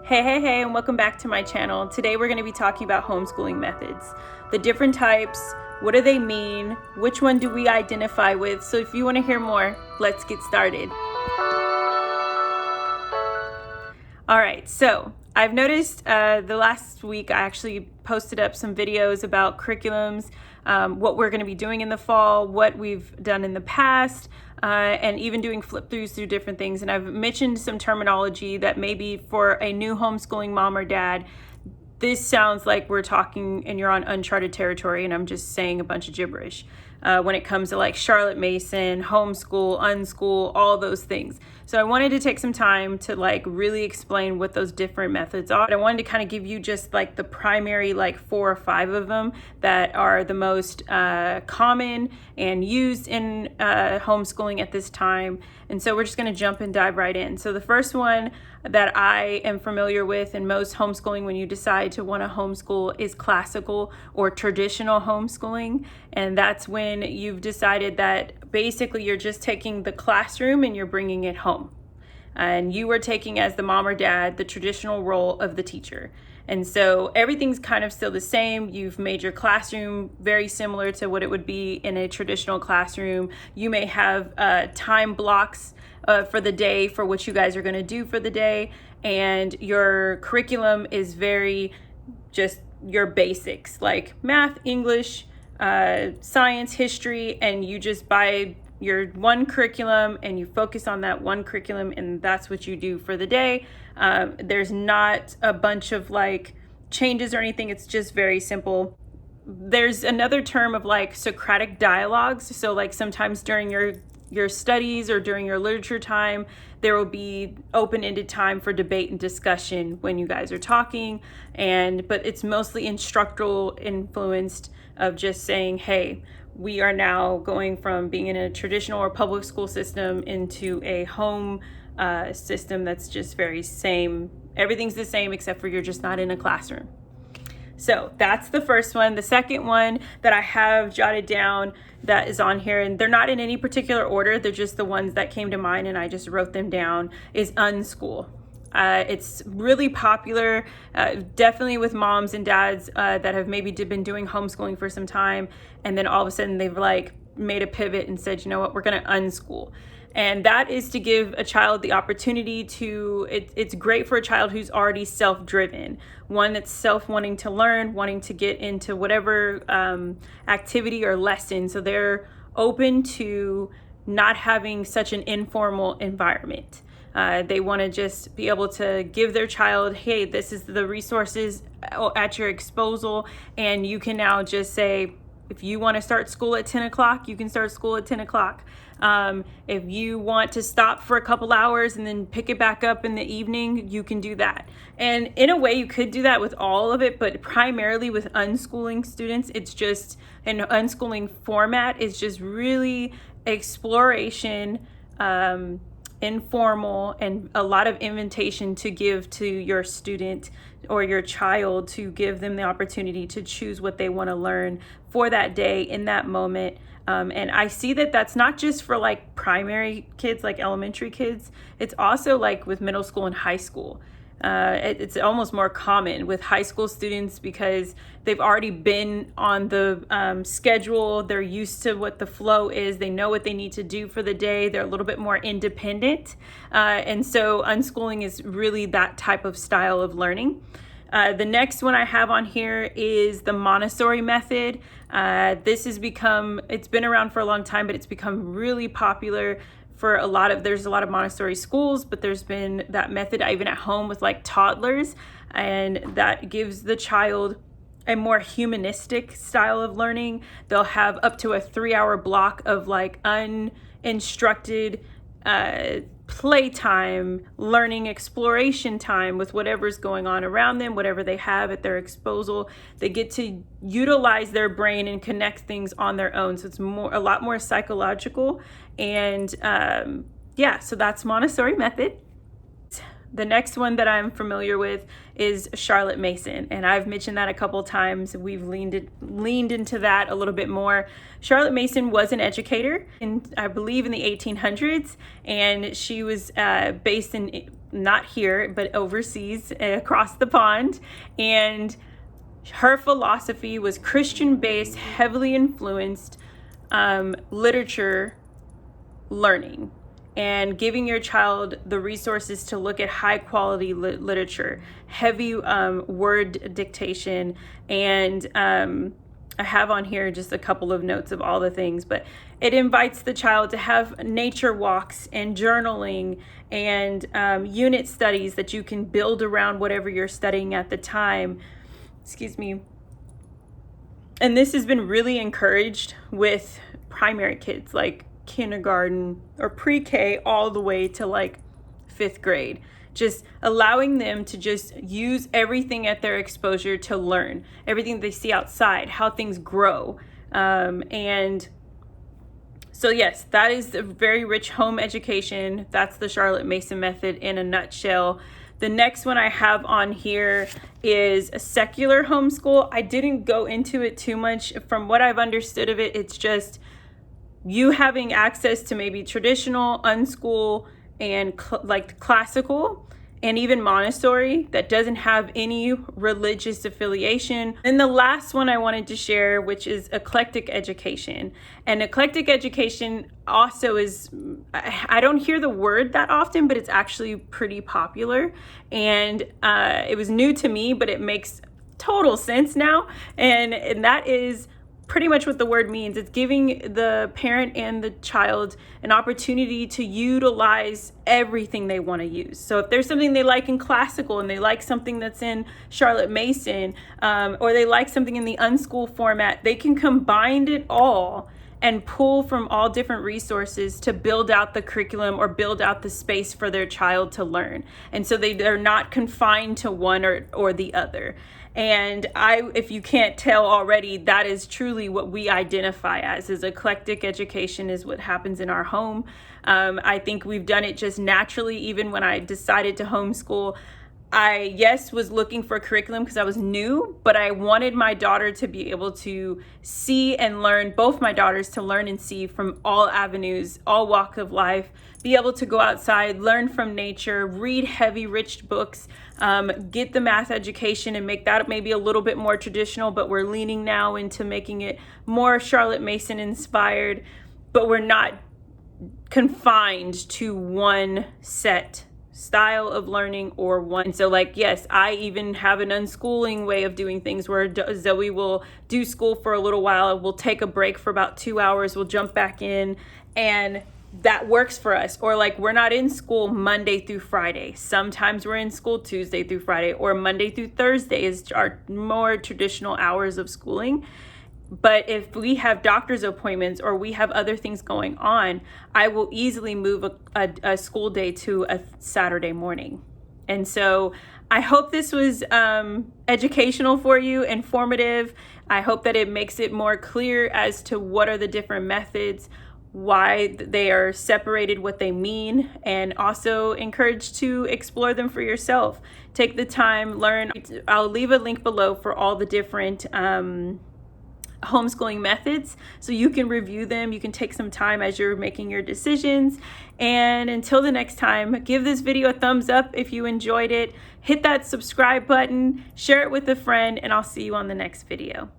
Hey, and welcome back to my channel. Today we're going to be talking about homeschooling methods, the different types, what do they mean, which one do we identify with. So if you want to hear more, let's get started. All right, so I've noticed the last week I actually posted up some videos about curriculums, what we're going to be doing in the fall, what we've done in the past, and even doing flip throughs through different things. And I've mentioned some terminology that maybe for a new homeschooling mom or dad, this sounds like we're talking and you're on uncharted territory and I'm just saying a bunch of gibberish when it comes to like Charlotte Mason, homeschool, unschool, all those things. So I wanted to take some time to like really explain what those different methods are. I wanted to kind of give you just like the primary like 4 or 5 of them that are the most common and used in homeschooling at this time. And so we're just going to jump and dive right in. So the first one that I am familiar with in most homeschooling when you decide to want to homeschool is classical or traditional homeschooling. And that's when you've decided that basically you're just taking the classroom and you're bringing it home. And you are taking as the mom or dad the traditional role of the teacher. And so everything's kind of still the same. You've made your classroom very similar to what it would be in a traditional classroom. You may have time blocks for the day for what you guys are going to do for the day. And your curriculum is very just your basics like math, English, science, history, and you just buy your one curriculum and you focus on that one curriculum and that's what you do for the day. There's not a bunch of like changes or anything. It's just very simple. There's another term of like Socratic dialogues. So like sometimes during your studies or during your literature time, there will be open-ended time for debate and discussion when you guys are talking. But it's mostly instructional influenced of just saying, hey, we are now going from being in a traditional or public school system into a home system that's just very same. Everything's the same except for you're just not in a classroom. So that's the first one. The second one that I have jotted down that is on here, and they're not in any particular order, they're just the ones that came to mind and I just wrote them down, is Unschool. It's really popular, definitely with moms and dads that have maybe been doing homeschooling for some time, and then all of a sudden they've like made a pivot and said, you know what, we're going to unschool. And that is to give a child the opportunity to, it's great for a child who's already self-driven, one that's self-wanting to learn, wanting to get into whatever activity or lesson. So they're open to not having such an informal environment. They want to just be able to give their child, hey, this is the resources at your disposal. And you can now just say, if you want to start school at 10 o'clock, you can start school at 10 o'clock. If you want to stop for a couple hours and then pick it back up in the evening, you can do that. And in a way, you could do that with all of it, but primarily with unschooling students, it's just an unschooling format is just really exploration, informal, and a lot of invitation to give to your student or your child to give them the opportunity to choose what they want to learn for that day in that moment. And I see that that's not just for like primary kids, like elementary kids. It's also like with middle school and high school. It's almost more common with high school students because they've already been on the schedule. They're used to what the flow is. They know what they need to do for the day. They're a little bit more independent. And so unschooling is really that type of style of learning. The next one I have on here is the Montessori method. This has it's been around for a long time, but it's become really popular for there's a lot of Montessori schools, but there's been that method even at home with like toddlers, and that gives the child a more humanistic style of learning. They'll have up to a 3-hour block of like uninstructed playtime, learning, exploration time with whatever's going on around them, whatever they have at their disposal. They get to utilize their brain and connect things on their own. So it's a lot more psychological. And so that's Montessori method. The next one that I'm familiar with is Charlotte Mason, and I've mentioned that a couple times. We've leaned into that a little bit more. Charlotte Mason was an educator, I believe in the 1800s, and she was based in not here, but overseas, across the pond. And her philosophy was Christian-based, heavily influenced literature learning, and giving your child the resources to look at high quality literature, heavy word dictation, and I have on here just a couple of notes of all the things, but it invites the child to have nature walks and journaling and unit studies that you can build around whatever you're studying at the time. Excuse me. And this has been really encouraged with primary kids, like kindergarten or pre-K all the way to like 5th grade. Just allowing them to just use everything at their exposure to learn, everything they see outside, how things grow. And so yes, that is a very rich home education. That's the Charlotte Mason method in a nutshell. The next one I have on here is a secular homeschool. I didn't go into it too much. From what I've understood of it, it's just you having access to maybe traditional, unschool, and like classical, and even Montessori that doesn't have any religious affiliation. And the last one I wanted to share, which is eclectic education. And eclectic education also is, I don't hear the word that often, but it's actually pretty popular. And it was new to me, but it makes total sense now. And that is pretty much what the word means. It's giving the parent and the child an opportunity to utilize everything they want to use. So if there's something they like in classical and they like something that's in Charlotte Mason, or they like something in the Unschool format, they can combine it all and pull from all different resources to build out the curriculum or build out the space for their child to learn. And so they're not confined to one or the other. And if you can't tell already, that is truly what we identify as, is eclectic education is what happens in our home. I think we've done it just naturally. Even when I decided to homeschool, I was looking for curriculum because I was new, but I wanted my daughter to be able to see and learn, both my daughters to learn and see from all avenues, all walks of life, be able to go outside, learn from nature, read heavy, rich books, get the math education and make that maybe a little bit more traditional, but we're leaning now into making it more Charlotte Mason inspired, but we're not confined to one set style of learning or one. So like, yes, I even have an unschooling way of doing things where Zoe will do school for a little while. We'll take a break for about 2 hours. We'll jump back in, and that works for us. Or like, we're not in school Monday through Friday. Sometimes we're in school Tuesday through Friday, or Monday through Thursday is our more traditional hours of schooling. But if we have doctor's appointments or we have other things going on, I will easily move a school day to a Saturday morning. And so I hope this was educational for you, informative. I hope that it makes it more clear as to what are the different methods, why they are separated, what they mean, and also encourage to explore them for yourself. Take the time, learn. I'll leave a link below for all the different homeschooling methods so you can review them. You can take some time as you're making your decisions. And until the next time, give this video a thumbs up if you enjoyed it. Hit that subscribe button, share it with a friend, and I'll see you on the next video.